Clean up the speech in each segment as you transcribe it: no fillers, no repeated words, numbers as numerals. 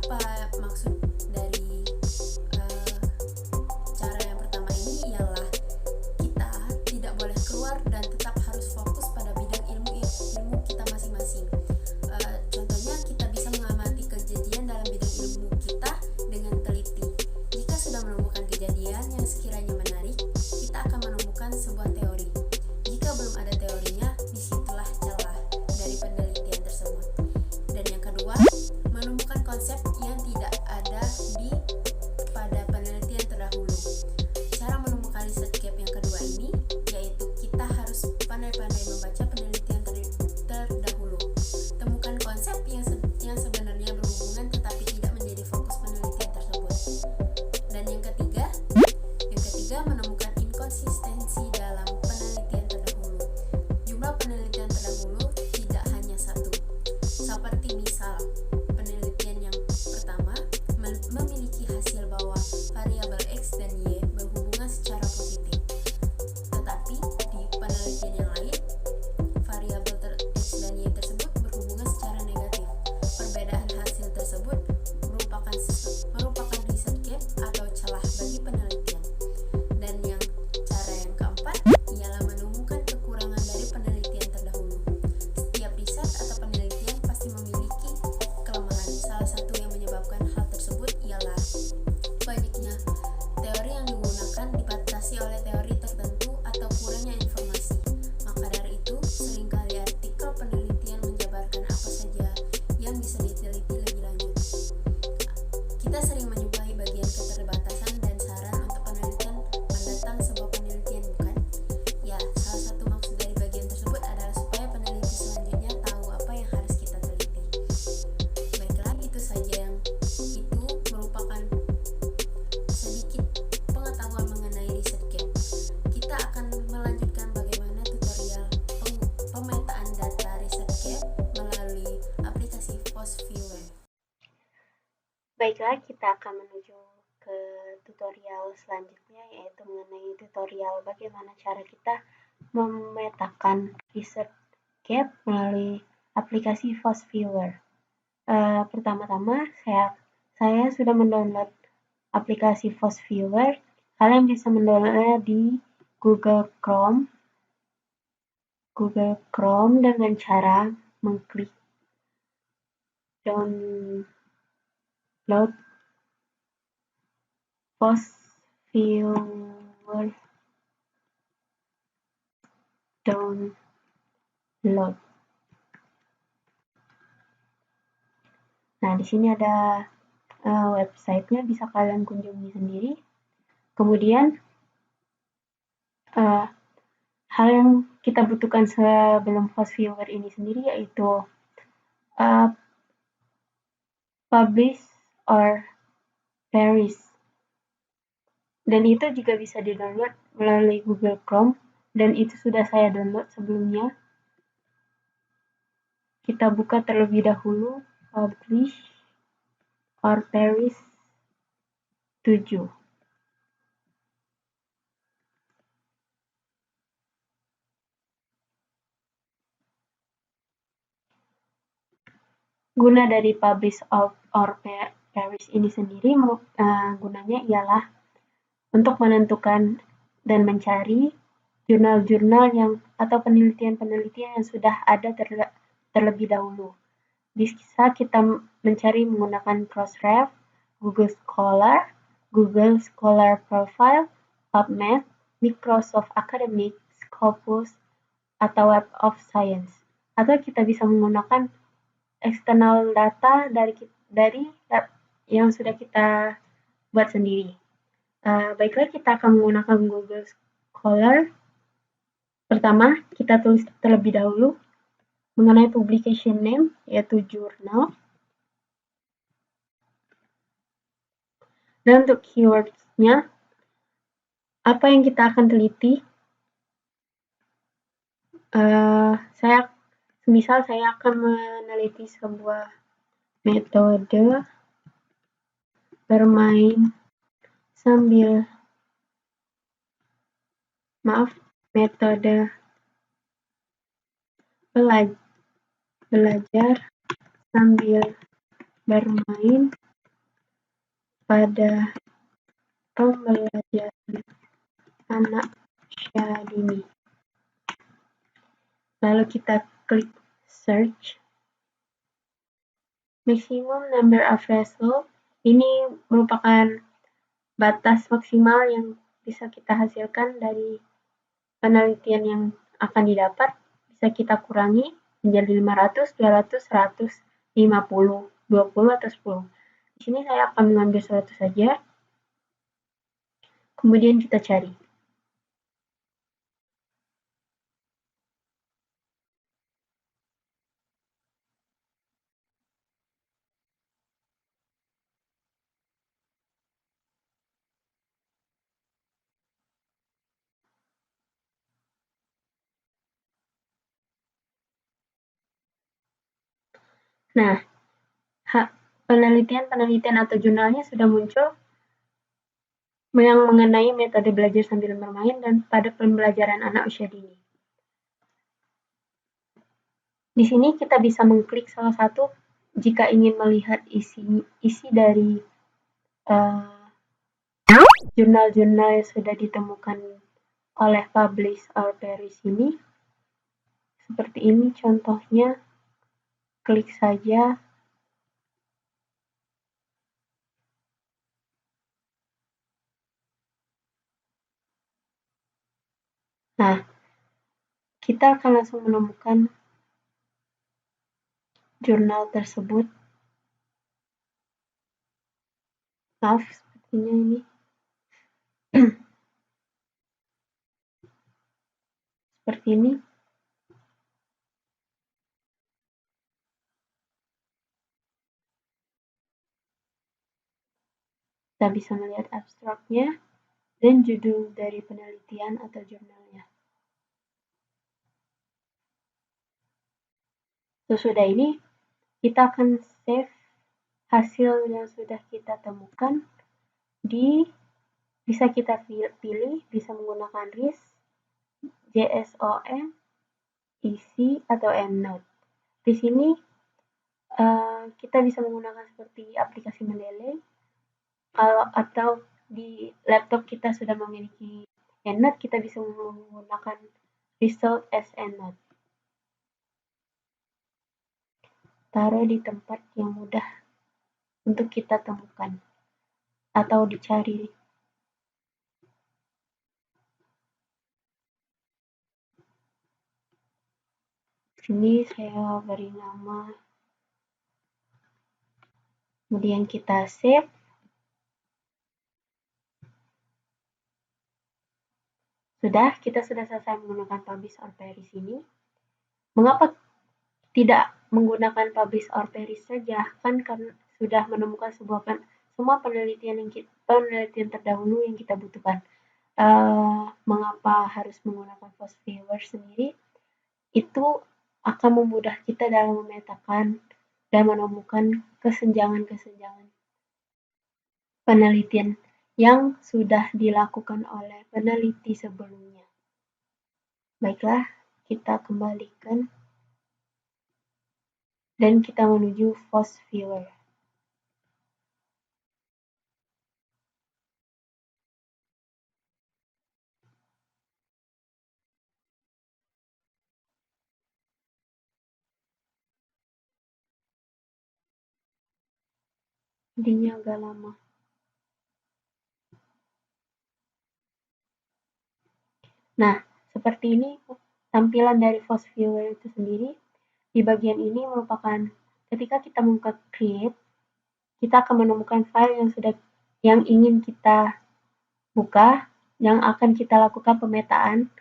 Apa maksud dari cara yang pertama ini? Ialah kita tidak boleh keluar dan tetap harus fokus pada bidang ilmu kita masing-masing. Contohnya, kita bisa mengamati kejadian dalam bidang ilmu kita dengan teliti. Jika sudah menemukan kejadian yang sekiranya menarik, kita akan menemukan sebuah teori. Jika belum ada teorinya, disitulah celah dari penelitian tersebut. Dan yang kedua, menemukan konsep yang tidak ada pada penelitian terdahulu. Cara menemukan research gap yang kedua ini yaitu kita harus pandai-pandai membaca penelitian terdahulu. Temukan konsep yang sebenarnya berhubungan tetapi tidak menjadi fokus penelitian tersebut. Dan yang ketiga menemukan inkonsistensi dalam penelitian terdahulu. Jumlah penelitian terdahulu tidak hanya satu. Seperti misal, penelitian yang pertama memiliki hasil bahwa variabel X dan Y berhubungan secara positif. Tetapi di penelitian yang lain, variabel X dan Y tersebut berhubungan secara negatif. Perbedaan hasil tersebut merupakan research gap atau celah bagi penelitian. Dan cara yang keempat ialah menemukan kekurangan dari penelitian terdahulu. Setiap riset atau penelitian pasti memiliki kelemahan. Salah satu yang menyebabkan hal tersebut ialah banyaknya teori yang digunakan dibatasi oleh teori tertentu atau kurangnya informasi. Maka dari itu, seringkali artikel penelitian menjabarkan apa saja yang bisa diteliti lebih lanjut. Kita sering menjumpai bagian keterbatasan dan saran untuk penelitian mendatang sebuah penelitian, bukan? Ya, salah satu maksud dari bagian tersebut adalah supaya peneliti selanjutnya tahu apa yang harus kita teliti. Baiklah, itu saja yang itu merupakan sedikit pengetahuan mengenai research gap. Kita akan melanjutkan bagaimana tutorial pemetaan data research gap melalui aplikasi PostViewer. Baiklah, kita akan menuju ke tutorial selanjutnya, yaitu mengenai tutorial bagaimana cara kita memetakan research gap melalui aplikasi PostViewer. Pertama-tama, saya sudah mendownload aplikasi PostViewer. Kalian bisa mendownloadnya di Google Chrome dengan cara mengklik download PostViewer download. Nah, di sini ada websitenya, bisa kalian kunjungi sendiri. Kemudian hal yang kita butuhkan sebelum PostViewer ini sendiri yaitu publish or perish. Dan itu juga bisa di-download melalui Google Chrome, dan itu sudah saya download sebelumnya. Kita buka terlebih dahulu publish or perish 7. Guna dari publish or perish ini sendiri, gunanya ialah untuk menentukan dan mencari jurnal-jurnal atau penelitian-penelitian yang sudah ada terlebih dahulu. Bisa kita mencari menggunakan Crossref, Google Scholar, Google Scholar Profile, PubMed, Microsoft Academic, Scopus, atau Web of Science. Atau kita bisa menggunakan eksternal data dari yang sudah kita buat sendiri. Baiklah, kita akan menggunakan Google Scholar. Pertama, kita tulis terlebih dahulu mengenai publication name, yaitu jurnal. Dan untuk keywords-nya, apa yang kita akan teliti? Misal saya akan meneliti sebuah metode bermain sambil metode belajar sambil bermain pada pembelajaran anak usia dini. Lalu kita klik search. Maximum number of results ini merupakan batas maksimal yang bisa kita hasilkan dari penelitian yang akan didapat. Bisa kita kurangi menjadi 500, 200, 100, 50, 20, atau 10. Di sini saya akan mengambil 100 saja. Kemudian kita cari. Nah, penelitian-penelitian atau jurnalnya sudah muncul yang mengenai metode belajar sambil bermain dan pada pembelajaran anak usia dini. Di sini kita bisa mengklik salah satu jika ingin melihat isi dari jurnal-jurnal yang sudah ditemukan oleh Publish or Perish ini. Seperti ini contohnya, klik saja. Nah, kita akan langsung menemukan jurnal tersebut. Maaf, sepertinya ini. Seperti ini. Kita bisa melihat abstraknya dan judul dari penelitian atau jurnalnya. Sesudah ini, kita akan save hasil yang sudah kita temukan bisa kita pilih, bisa menggunakan RIS, JSON, EC, atau EndNote. Di sini kita bisa menggunakan seperti aplikasi Mendeley, atau di laptop kita sudah memiliki EndNote, kita bisa menggunakan Result as EndNote. Taruh di tempat yang mudah untuk kita temukan atau dicari. Sini saya beri nama, kemudian kita save. Kita sudah selesai menggunakan Publish or Perish ini. Mengapa tidak menggunakan Publish or Perish saja? Kan karena sudah menemukan semua penelitian terdahulu yang kita butuhkan. Mengapa harus menggunakan FOSS-Viewer sendiri? Itu akan memudah kita dalam memetakan dan menemukan kesenjangan-kesenjangan penelitian yang sudah dilakukan oleh peneliti sebelumnya. Baiklah, kita kembalikan dan kita menuju FOSS-Viewer. Jadinya agak lama. Nah, seperti ini tampilan dari FOSS-Viewer itu sendiri. Di bagian ini merupakan ketika kita membuka create, kita akan menemukan file yang ingin kita buka, yang akan kita lakukan pemetaan.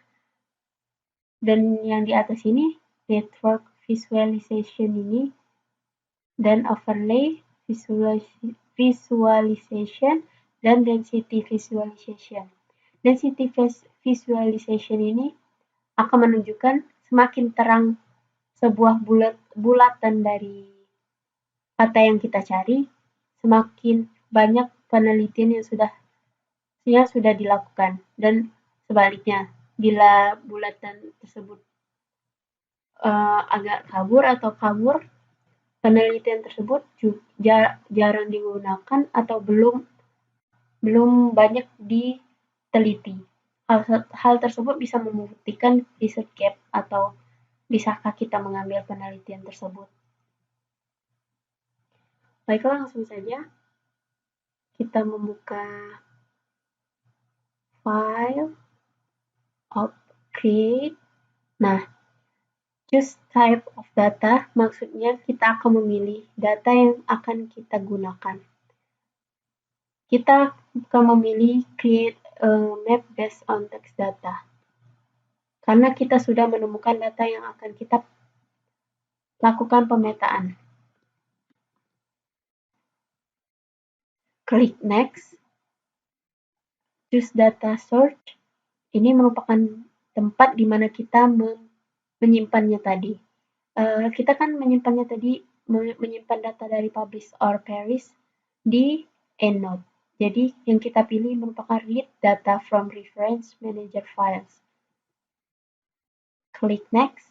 Dan yang di atas ini, network visualization ini, dan overlay visualization, dan density visualization. Density visualization ini akan menunjukkan semakin terang sebuah bulatan dari kata yang kita cari, semakin banyak penelitian yang sudah dilakukan. Dan sebaliknya, bila bulatan tersebut agak kabur atau kabur, penelitian tersebut jarang digunakan atau belum banyak diteliti. Hal tersebut bisa membuktikan research gap atau bisakah kita mengambil penelitian tersebut. Baiklah, langsung saja kita membuka file of create. Nah, choose type of data, maksudnya kita akan memilih data yang akan kita gunakan. Kita akan memilih create a map based on text data. Karena kita sudah menemukan data yang akan kita lakukan pemetaan. Klik next. Choose data source. Ini merupakan tempat di mana kita menyimpannya tadi. Kita kan menyimpan data dari publish or perish di EndNote. Jadi yang kita pilih merupakan read data from reference manager files. Klik next.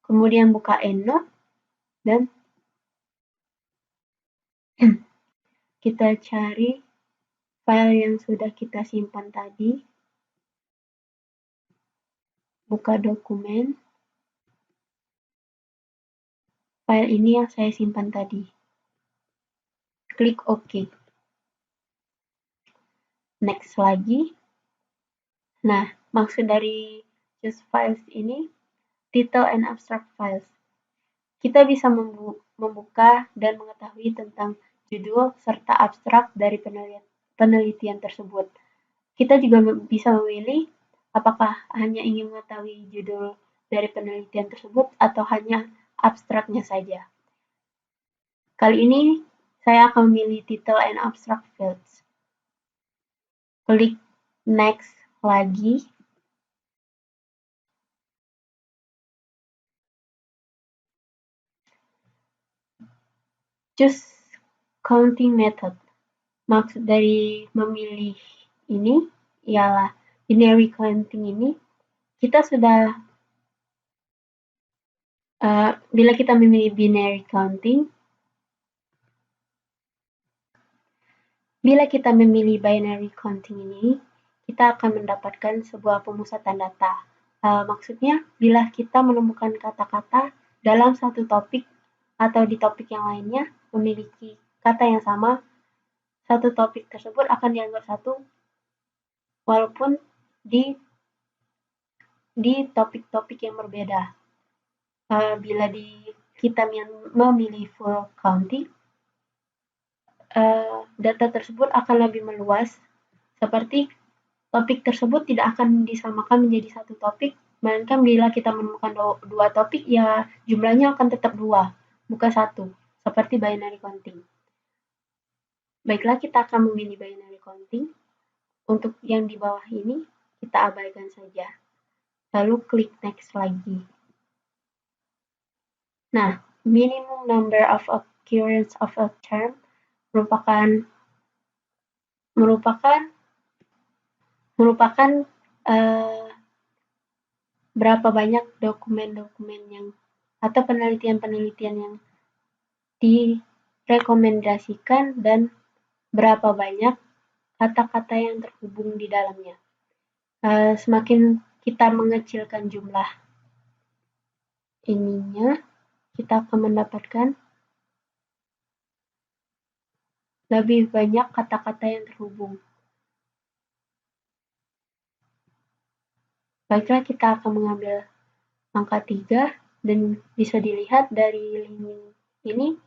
Kemudian buka EndNote dan kita cari file yang sudah kita simpan tadi. Buka dokumen. File ini yang saya simpan tadi. Klik OK. Next lagi. Nah, maksud dari choose files ini, title and abstract files. Kita bisa membuka dan mengetahui tentang judul serta abstrak dari penelitian tersebut. Kita juga bisa memilih apakah hanya ingin mengetahui judul dari penelitian tersebut atau hanya abstraknya saja. Kali ini saya akan memilih title and abstract fields. Klik next lagi. Choose counting method. Maksud dari memilih ini ialah binary counting ini, kita sudah bila kita memilih binary counting, ini, kita akan mendapatkan sebuah pemusatan data. Maksudnya, bila kita menemukan kata-kata dalam satu topik atau di topik yang lainnya memiliki kata yang sama, satu topik tersebut akan dianggap satu walaupun di topik-topik yang berbeda. Bila kita memilih full counting, data tersebut akan lebih meluas, seperti topik tersebut tidak akan disamakan menjadi satu topik, melainkan bila kita menemukan dua topik, ya jumlahnya akan tetap dua, bukan satu, seperti binary counting. Baiklah, kita akan memilih binary counting. Untuk yang di bawah ini, kita abaikan saja. Lalu klik next lagi. Nah, minimum number of occurrence of a term merupakan berapa banyak dokumen-dokumen yang atau penelitian-penelitian yang direkomendasikan dan berapa banyak kata-kata yang terhubung di dalamnya. Semakin kita mengecilkan jumlah ininya, kita akan mendapatkan lebih banyak kata-kata yang terhubung. Baiklah, kita akan mengambil angka 3 dan bisa dilihat dari link ini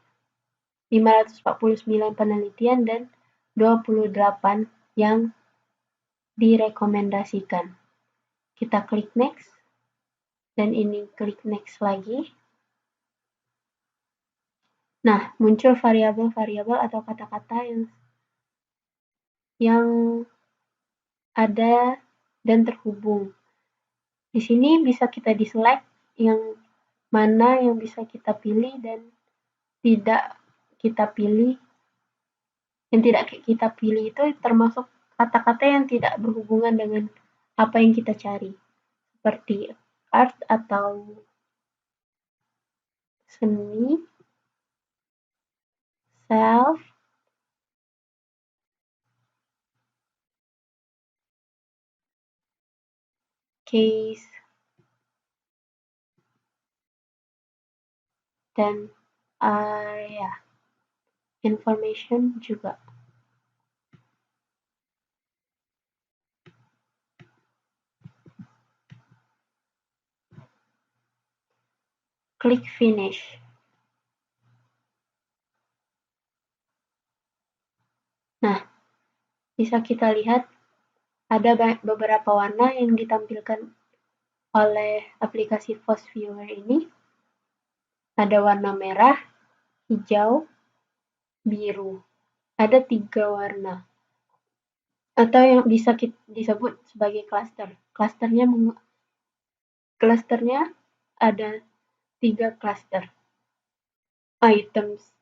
549 penelitian dan 28 yang direkomendasikan. Kita klik next dan ini klik next lagi. Nah, muncul variabel-variabel atau kata-kata yang ada dan terhubung. Di sini bisa kita diselect yang mana yang bisa kita pilih dan tidak kita pilih. Yang tidak kita pilih itu termasuk kata-kata yang tidak berhubungan dengan apa yang kita cari, seperti art atau seni, self, case, dan area. Information juga. Klik finish. Nah, bisa kita lihat ada beberapa warna yang ditampilkan oleh aplikasi Force Viewer ini. Ada warna merah, hijau, biru. Ada 3 warna. Atau yang bisa disebut sebagai cluster. Clusternya ada 3 cluster. Items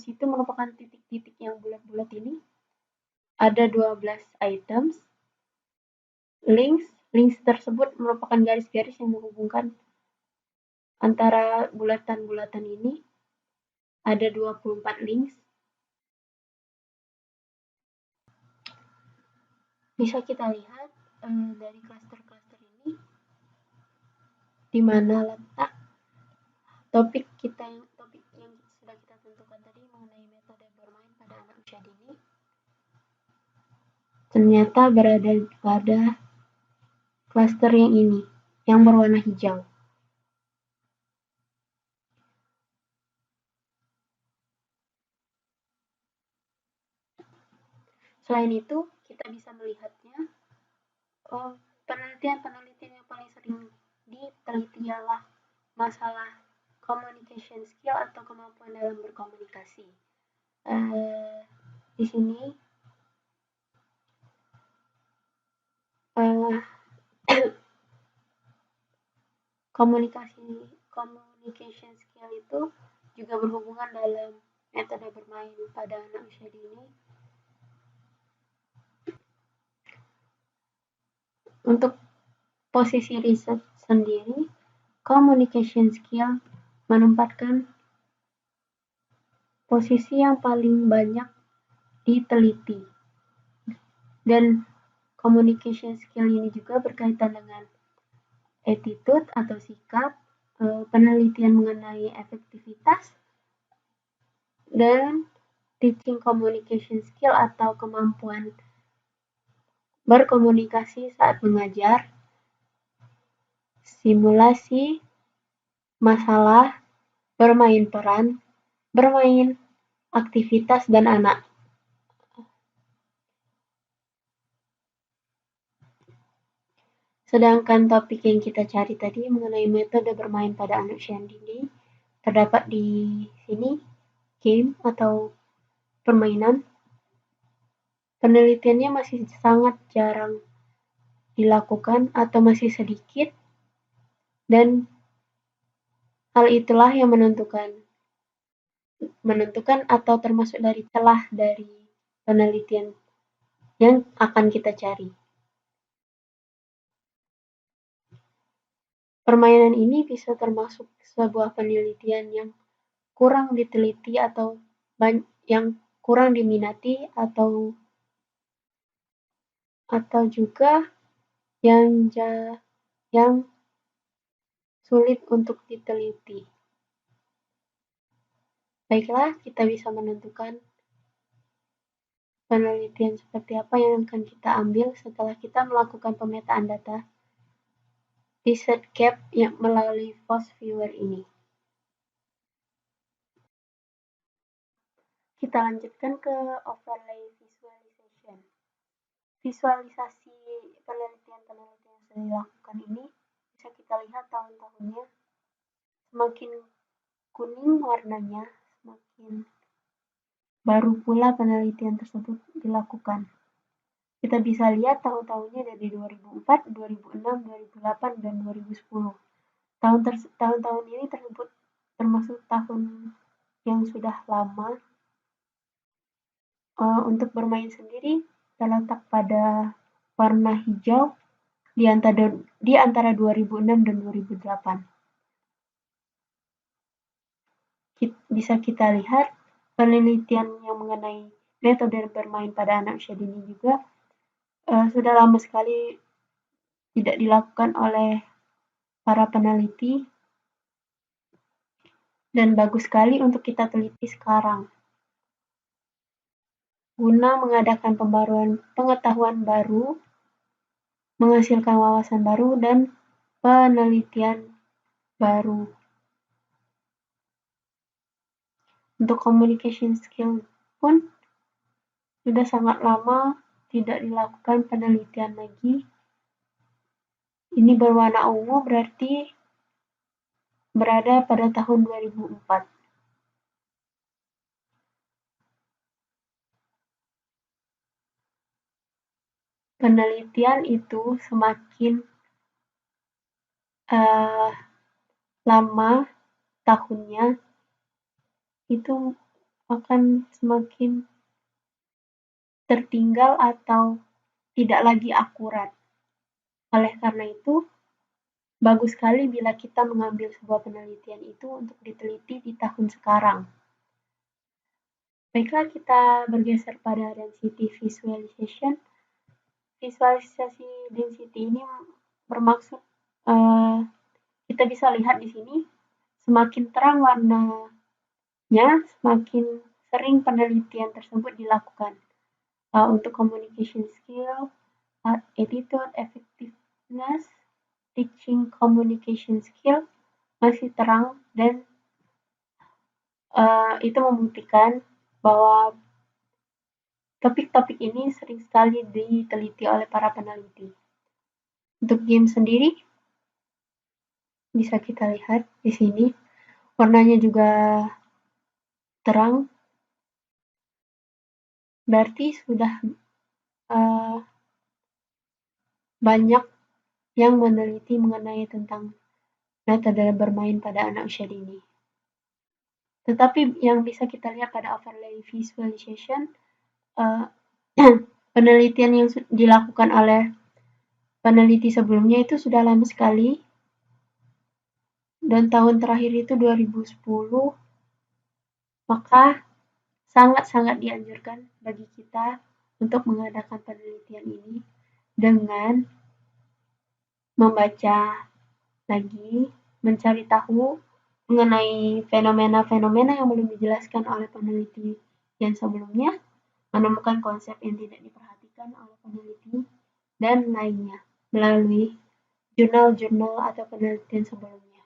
itu merupakan titik-titik yang bulat-bulat ini. Ada 12 items. Links tersebut merupakan garis-garis yang menghubungkan antara bulatan-bulatan ini. Ada 24 links. Bisa kita lihat dari cluster-cluster ini di mana letak topik yang sudah kita tentukan tadi mengenai metode bermain pada anak usia dini ternyata berada pada cluster yang ini, yang berwarna hijau. Selain itu, kita bisa melihatnya penelitian yang paling sering diteliti ialah masalah communication skill atau kemampuan dalam berkomunikasi. Di sini communication skill itu juga berhubungan dalam metode bermain pada anak usia dini. Untuk posisi riset sendiri, communication skill menempatkan posisi yang paling banyak diteliti. Dan communication skill ini juga berkaitan dengan attitude atau sikap, penelitian mengenai efektivitas, dan teaching communication skill atau kemampuan berkomunikasi saat mengajar, simulasi, masalah, bermain peran, bermain, aktivitas, dan anak. Sedangkan topik yang kita cari tadi mengenai metode bermain pada anak usia dini terdapat di sini, game atau permainan. Penelitiannya masih sangat jarang dilakukan atau masih sedikit, dan hal itulah yang menentukan atau termasuk dari celah dari penelitian yang akan kita cari. Permainan ini bisa termasuk sebuah penelitian yang kurang diteliti atau yang kurang diminati atau juga yang sulit untuk diteliti. Baiklah, kita bisa menentukan penelitian seperti apa yang akan kita ambil setelah kita melakukan pemetaan data di setcap yang melalui Force Viewer ini. Kita lanjutkan ke overlay visualization. Visualisasi penelitian-penelitian yang sudah dilakukan ini bisa kita lihat tahun-tahunnya. Semakin kuning warnanya, semakin baru pula penelitian tersebut dilakukan. Kita bisa lihat tahun-tahunnya dari 2004, 2006, 2008, dan 2010. Tahun-tahun ini tersebut termasuk tahun yang sudah lama. Untuk bermain sendiri terletak pada warna hijau di antara 2006 dan 2008. bisa kita lihat penelitian yang mengenai metode bermain pada anak usia dini juga sudah lama sekali tidak dilakukan oleh para peneliti dan bagus sekali untuk kita teliti sekarang guna mengadakan pembaruan pengetahuan baru, menghasilkan wawasan baru, dan penelitian baru. Untuk communication skill pun sudah sangat lama tidak dilakukan penelitian lagi. Ini berwarna ungu berarti berada pada tahun 2004. Penelitian itu semakin lama tahunnya itu akan semakin tertinggal atau tidak lagi akurat. Oleh karena itu, bagus sekali bila kita mengambil sebuah penelitian itu untuk diteliti di tahun sekarang. Baiklah, kita bergeser pada density visualization. Visualisasi density ini bermaksud kita bisa lihat di sini semakin terang warnanya, semakin sering penelitian tersebut dilakukan. Untuk communication skill, attitude, effectiveness, teaching communication skill masih terang dan itu membuktikan bahwa topik-topik ini sering sekali diteliti oleh para peneliti. Untuk game sendiri bisa kita lihat di sini warnanya juga terang, berarti sudah banyak yang meneliti mengenai tentang metode bermain pada anak usia dini. Tetapi yang bisa kita lihat pada overlay visualization, penelitian yang dilakukan oleh peneliti sebelumnya itu sudah lama sekali, dan tahun terakhir itu 2010, maka sangat-sangat dianjurkan bagi kita untuk mengadakan penelitian ini dengan membaca lagi, mencari tahu mengenai fenomena-fenomena yang belum dijelaskan oleh peneliti yang sebelumnya, menemukan konsep yang tidak diperhatikan oleh peneliti, dan lainnya melalui jurnal-jurnal atau penelitian sebelumnya.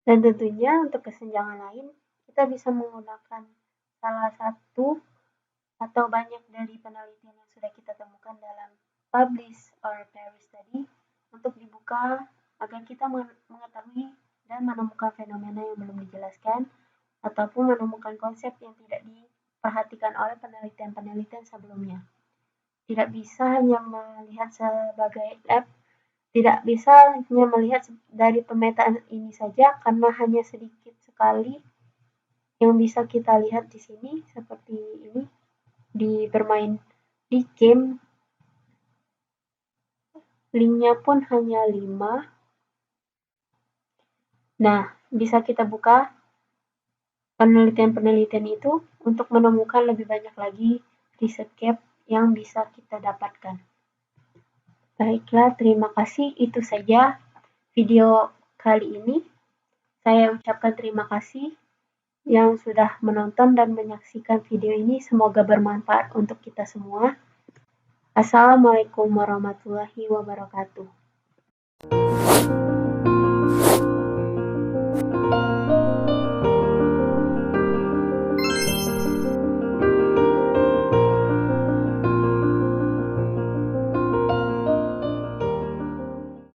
Dan tentunya untuk kesenjangan lain, kita bisa menggunakan salah satu atau banyak dari penelitian yang sudah kita temukan dalam publish or perish tadi untuk dibuka agar kita mengetahui dan menemukan fenomena yang belum dijelaskan ataupun menemukan konsep yang tidak diperhatikan oleh penelitian-penelitian sebelumnya. Tidak bisa hanya melihat sebagai lab, tidak bisa hanya melihat dari pemetaan ini saja karena hanya sedikit sekali yang bisa kita lihat di sini seperti ini di bermain di game. Linknya pun hanya 5. Nah, bisa kita buka penelitian-penelitian itu untuk menemukan lebih banyak lagi riset gap yang bisa kita dapatkan. Baiklah, terima kasih. Itu saja video kali ini. Saya ucapkan terima kasih yang sudah menonton dan menyaksikan video ini. Semoga bermanfaat untuk kita semua. Assalamualaikum warahmatullahi wabarakatuh.